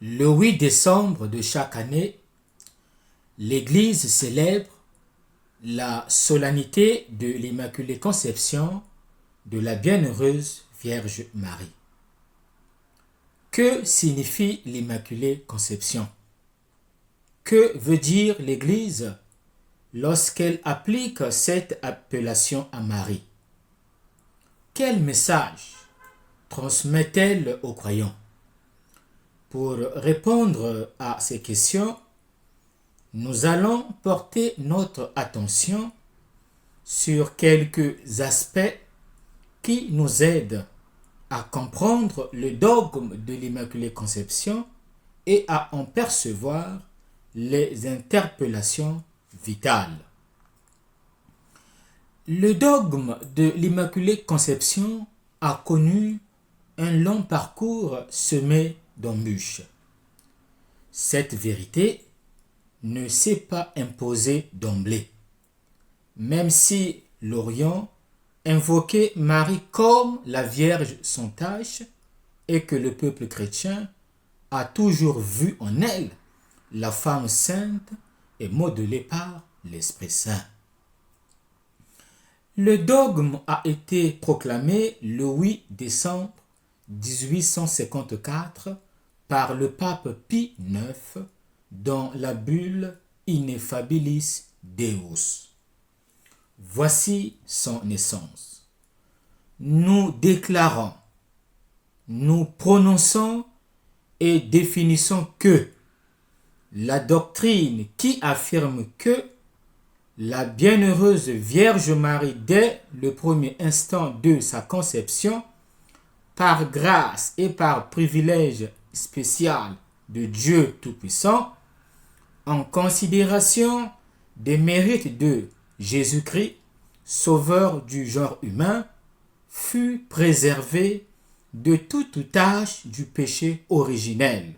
Le 8 décembre de chaque année, l'Église célèbre la solennité de l'Immaculée Conception de la Bienheureuse Vierge Marie. Que signifie l'Immaculée Conception? Que veut dire l'Église lorsqu'elle applique cette appellation à Marie? Quel message transmet-elle aux croyants? Pour répondre à ces questions, nous allons porter notre attention sur quelques aspects qui nous aident à comprendre le dogme de l'Immaculée Conception et à en percevoir les interpellations vitales. Le dogme de l'Immaculée Conception a connu un long parcours semé d'embûches. Cette vérité ne s'est pas imposée d'emblée, même si l'Orient invoquait Marie comme la Vierge sans tache et que le peuple chrétien a toujours vu en elle la femme sainte et modelée par l'Esprit Saint. Le dogme a été proclamé le 8 décembre 1854 par le pape Pie IX dans la bulle Ineffabilis Deus. Voici son essence. Nous déclarons, nous prononçons et définissons que la doctrine qui affirme que la bienheureuse Vierge Marie, dès le premier instant de sa conception, par grâce et par privilège spécial de Dieu Tout-Puissant, en considération des mérites de Jésus-Christ, sauveur du genre humain, fut préservée de toute tâche du péché originel,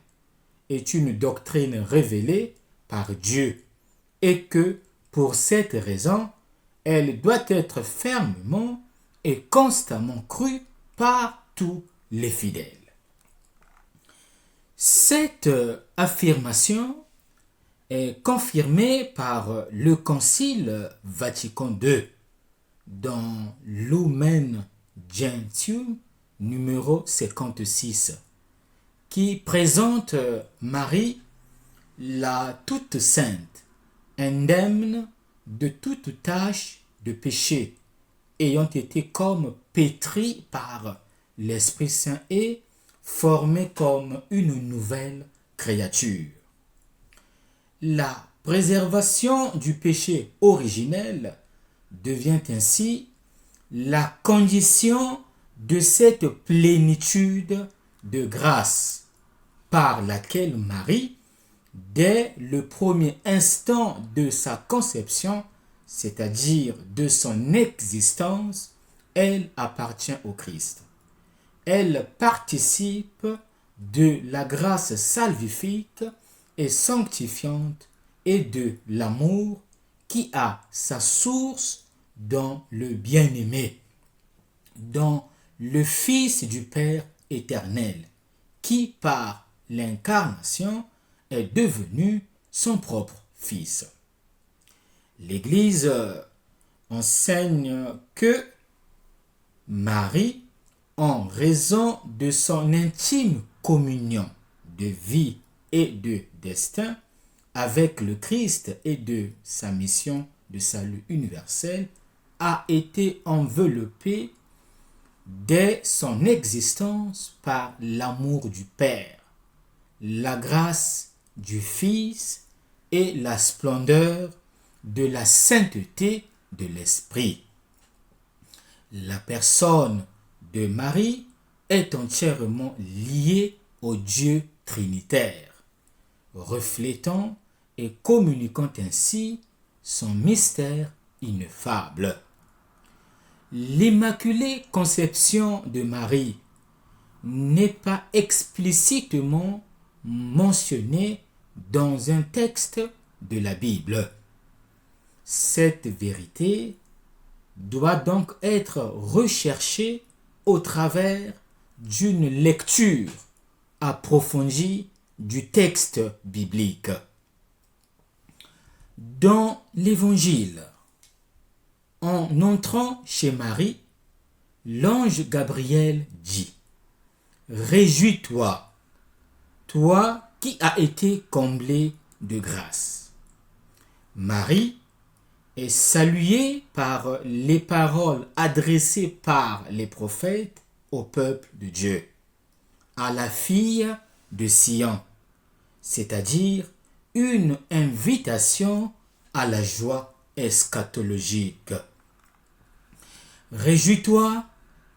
est une doctrine révélée par Dieu et que, pour cette raison, elle doit être fermement et constamment crue par tous les fidèles. Cette affirmation est confirmée par le Concile Vatican II dans Lumen Gentium numéro 56, qui présente Marie, la toute sainte, indemne de toute tâche de péché, ayant été comme pétrie par l'Esprit Saint et formée comme une nouvelle créature. La préservation du péché originel devient ainsi la condition de cette plénitude de grâce par laquelle Marie, dès le premier instant de sa conception, c'est-à-dire de son existence, elle appartient au Christ. Elle participe de la grâce salvifique et sanctifiante et de l'amour qui a sa source dans le bien-aimé, dans le Fils du Père éternel, qui par l'incarnation est devenu son propre Fils. L'Église enseigne que Marie, en raison de son intime communion de vie et de destin avec le Christ et de sa mission de salut universel, a été enveloppée dès son existence par l'amour du Père, la grâce du Fils et la splendeur de la sainteté de l'Esprit. La personne de Marie est entièrement liée au Dieu trinitaire, reflétant et communiquant ainsi son mystère ineffable. L'Immaculée Conception de Marie n'est pas explicitement mentionnée dans un texte de la Bible. Cette vérité doit donc être recherchée au travers d'une lecture approfondie du texte biblique. Dans l'Évangile, en entrant chez Marie, l'ange Gabriel dit « Réjouis-toi, toi qui as été comblée de grâce. » Marie est saluée par les paroles adressées par les prophètes au peuple de Dieu, à la fille de Sion, c'est-à-dire une invitation à la joie eschatologique. Réjouis-toi,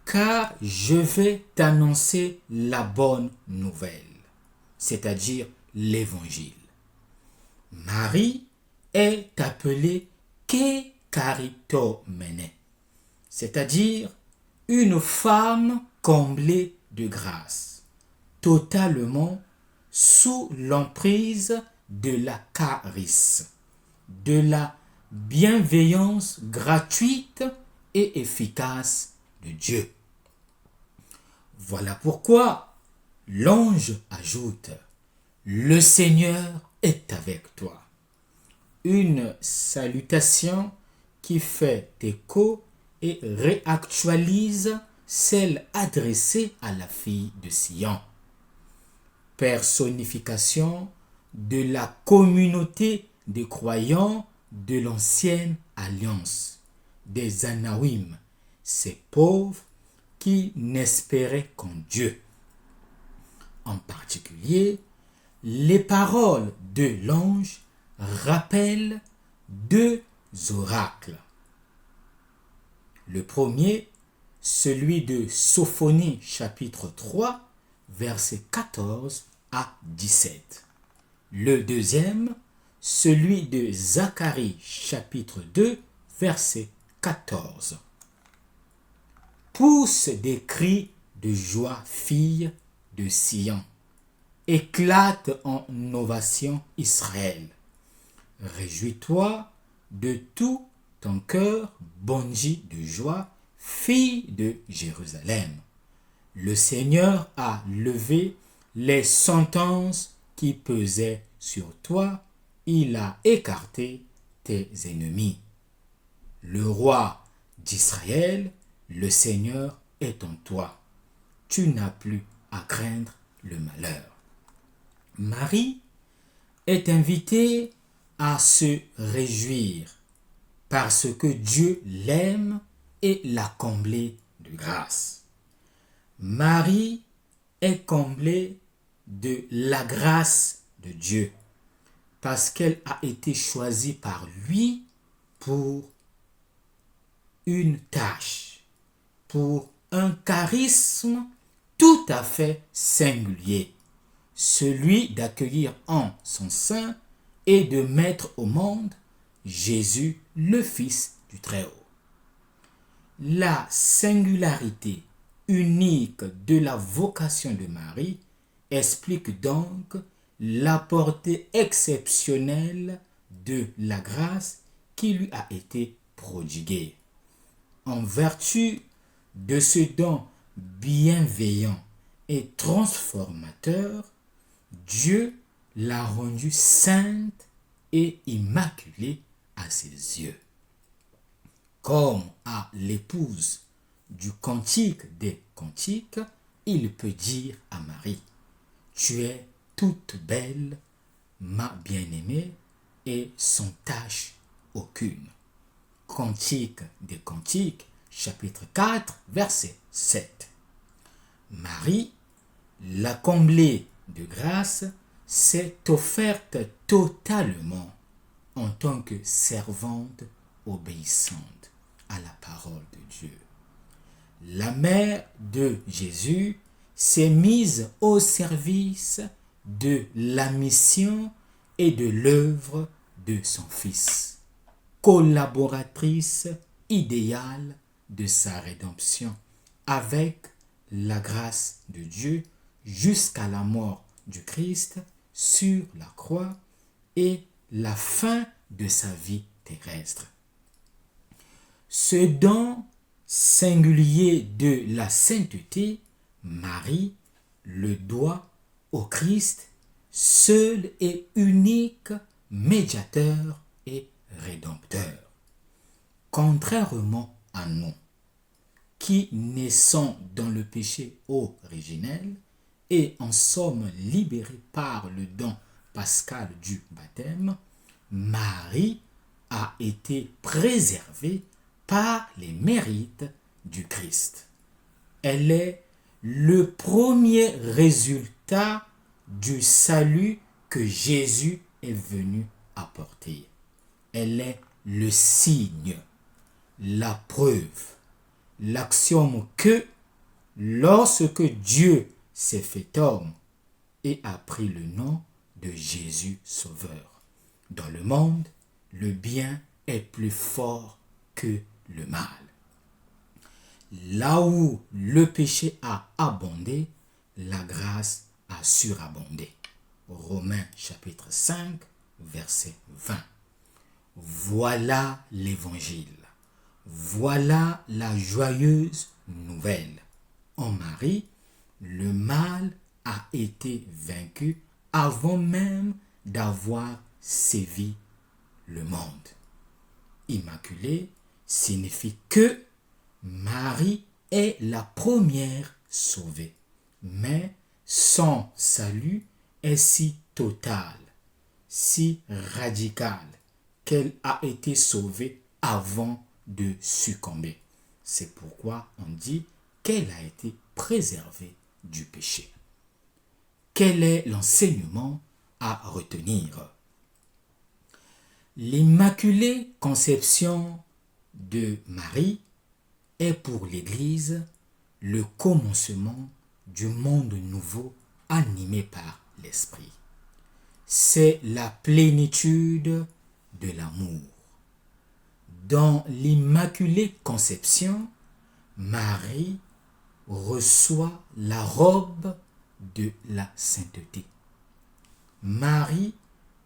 car je vais t'annoncer la bonne nouvelle, c'est-à-dire l'Évangile. Marie est appelée Kekaritomene, c'est-à-dire une femme comblée de grâce, totalement sous l'emprise de la charis, de la bienveillance gratuite et efficace de Dieu. Voilà pourquoi l'ange ajoute « Le Seigneur est avec toi ». Une salutation qui fait écho et réactualise celle adressée à la fille de Sion. Personnification de la communauté des croyants de l'ancienne alliance, des Anawim, ces pauvres qui n'espéraient qu'en Dieu. En particulier, les paroles de l'ange rappellent deux oracles. Le premier, celui de Sophonie chapitre 3, versets 14 à 17. Le deuxième, celui de Zacharie chapitre 2, verset 14. Pousse des cris de joie, fille de Sion. Éclate en ovation Israël. Réjouis-toi de tout ton cœur, bondis de joie, fille de Jérusalem. Le Seigneur a levé les sentences qui pesaient sur toi, il a écarté tes ennemis. Le roi d'Israël, le Seigneur est en toi. Tu n'as plus à craindre le malheur. Marie est invitée à se réjouir parce que Dieu l'aime et l'a comblée de grâce. Marie est comblée de la grâce de Dieu parce qu'elle a été choisie par lui pour une tâche, pour un charisme tout à fait singulier, celui d'accueillir en son sein et de mettre au monde Jésus, le Fils du Très-Haut. La singularité unique de la vocation de Marie explique donc la portée exceptionnelle de la grâce qui lui a été prodiguée. En vertu de ce don bienveillant et transformateur, Dieu l'a rendue sainte et immaculée à ses yeux. Comme à l'épouse du Cantique des Cantiques, il peut dire à Marie, « Tu es toute belle, ma bien-aimée, et sans tache aucune. » Cantique des Cantiques, chapitre 4, verset 7. Marie, la comblée de grâce, s'est offerte totalement en tant que servante obéissante à la parole de Dieu. La mère de Jésus s'est mise au service de la mission et de l'œuvre de son Fils, collaboratrice idéale de sa rédemption, avec la grâce de Dieu jusqu'à la mort du Christ sur la croix et la fin de sa vie terrestre. Ce don singulier de la sainteté, Marie le doit au Christ seul et unique médiateur et rédempteur. Contrairement à nous, qui naissons dans le péché originel et en sommes libérés par le don pascal du baptême, Marie a été préservée par les mérites du Christ. Elle est le premier résultat du salut que Jésus est venu apporter. Elle est le signe, la preuve, l'axiome que lorsque Dieu s'est fait homme et a pris le nom de Jésus Sauveur, dans le monde, le bien est plus fort que le mal. Là où le péché a abondé, la grâce a surabondé. Romains chapitre 5, verset 20. Voilà l'évangile. Voilà la joyeuse nouvelle. En Marie, le mal a été vaincu avant même d'avoir sévi le monde. Immaculée signifie que Marie est la première sauvée, mais son salut est si total, si radical, qu'elle a été sauvée avant de succomber. C'est pourquoi on dit qu'elle a été préservée du péché. Quel est l'enseignement à retenir? L'Immaculée Conception de Marie est pour l'Église le commencement du monde nouveau animé par l'Esprit. C'est la plénitude de l'amour. Dans l'Immaculée Conception, Marie reçoit la robe de la sainteté. Marie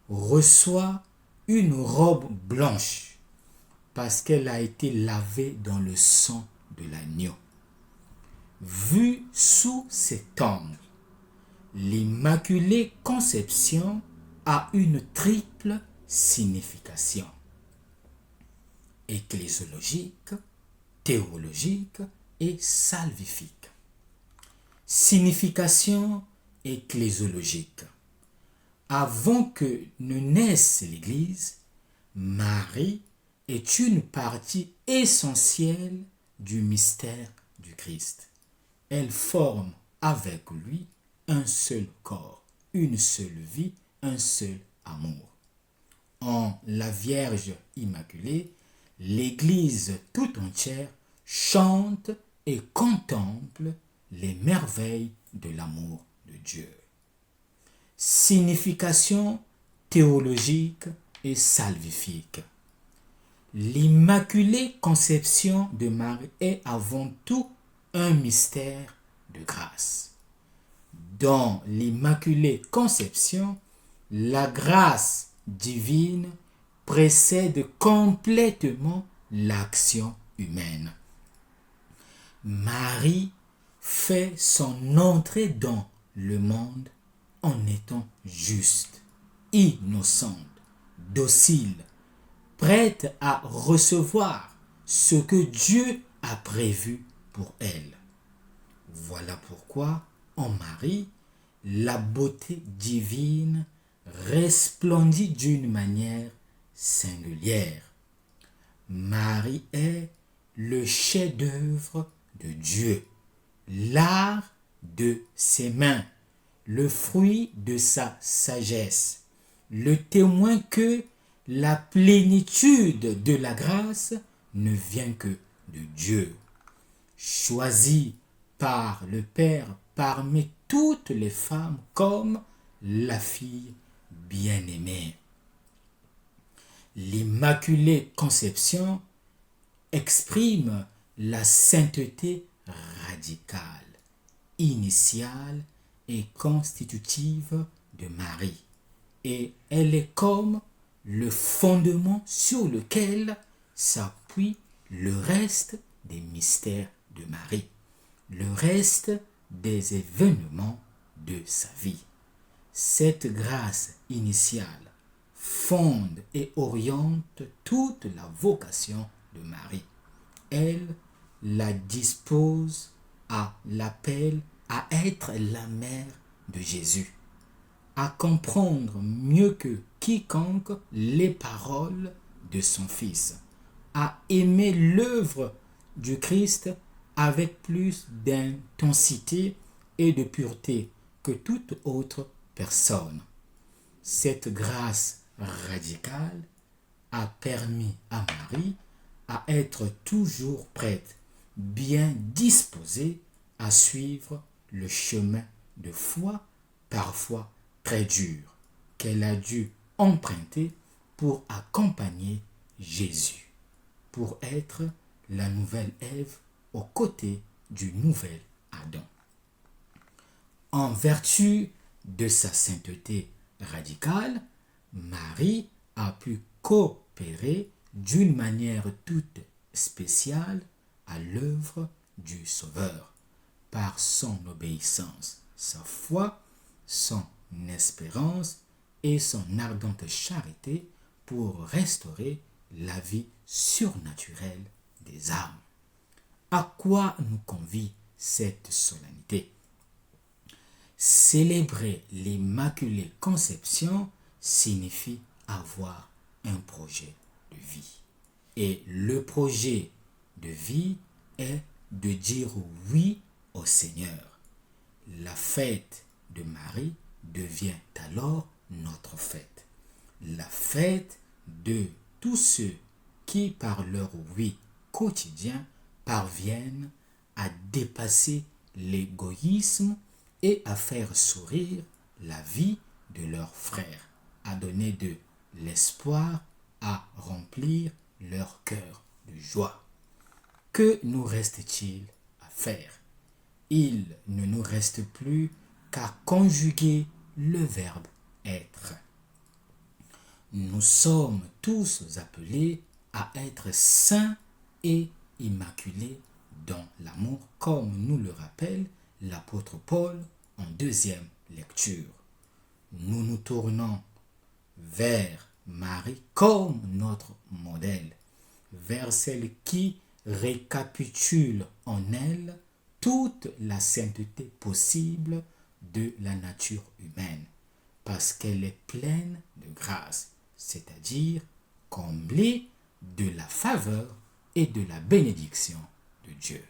reçoit une robe blanche parce qu'elle a été lavée dans le sang de l'agneau. Vue sous cet angle, l'Immaculée Conception a une triple signification: ecclésiologique, théologique et salvifique. Signification ecclésiologique. Avant que ne naisse l'Église, Marie est une partie essentielle du mystère du Christ. Elle forme avec lui un seul corps, une seule vie, un seul amour. En la Vierge Immaculée, l'Église tout entière chante et contemple les merveilles de l'amour de Dieu. Signification théologique et salvifique. L'Immaculée Conception de Marie est avant tout un mystère de grâce. Dans l'Immaculée Conception, la grâce divine précède complètement l'action humaine. Marie fait son entrée dans le monde en étant juste, innocente, docile, prête à recevoir ce que Dieu a prévu pour elle. Voilà pourquoi, en Marie, la beauté divine resplendit d'une manière singulière. Marie est le chef-d'œuvre de Dieu, l'art de ses mains, le fruit de sa sagesse, le témoin que la plénitude de la grâce ne vient que de Dieu. Choisie par le Père parmi toutes les femmes comme la fille bien-aimée. L'Immaculée Conception exprime la sainteté radicale, initiale et constitutive de Marie, et elle est comme le fondement sur lequel s'appuie le reste des mystères de Marie, le reste des événements de sa vie. Cette grâce initiale fonde et oriente toute la vocation de Marie. Elle la dispose à l'appel à être la mère de Jésus, à comprendre mieux que quiconque les paroles de son Fils, à aimer l'œuvre du Christ avec plus d'intensité et de pureté que toute autre personne. Cette grâce radicale a permis à Marie à être toujours prête, bien disposée à suivre le chemin de foi, parfois très dur, qu'elle a dû emprunter pour accompagner Jésus, pour être la nouvelle Ève aux côtés du nouvel Adam. En vertu de sa sainteté radicale, Marie a pu coopérer d'une manière toute spéciale à l'œuvre du Sauveur, par son obéissance, sa foi, son espérance et son ardente charité pour restaurer la vie surnaturelle des âmes. À quoi nous convie cette solennité? Célébrer l'Immaculée Conception signifie avoir un projet de vie. Et le projet de vie est de dire oui au Seigneur. La fête de Marie devient alors notre fête. La fête de tous ceux qui, par leur oui quotidien, parviennent à dépasser l'égoïsme et à faire sourire la vie de leurs frères, à donner de l'espoir, à remplir leur cœur de joie. Que nous reste-t-il à faire? Il ne nous reste plus qu'à conjuguer le verbe être. Nous sommes tous appelés à être saints et immaculés dans l'amour, comme nous le rappelle l'apôtre Paul en deuxième lecture. Nous nous tournons vers Marie comme notre modèle, vers celle qui récapitule en elle toute la sainteté possible de la nature humaine, parce qu'elle est pleine de grâce, c'est-à-dire comblée de la faveur et de la bénédiction de Dieu.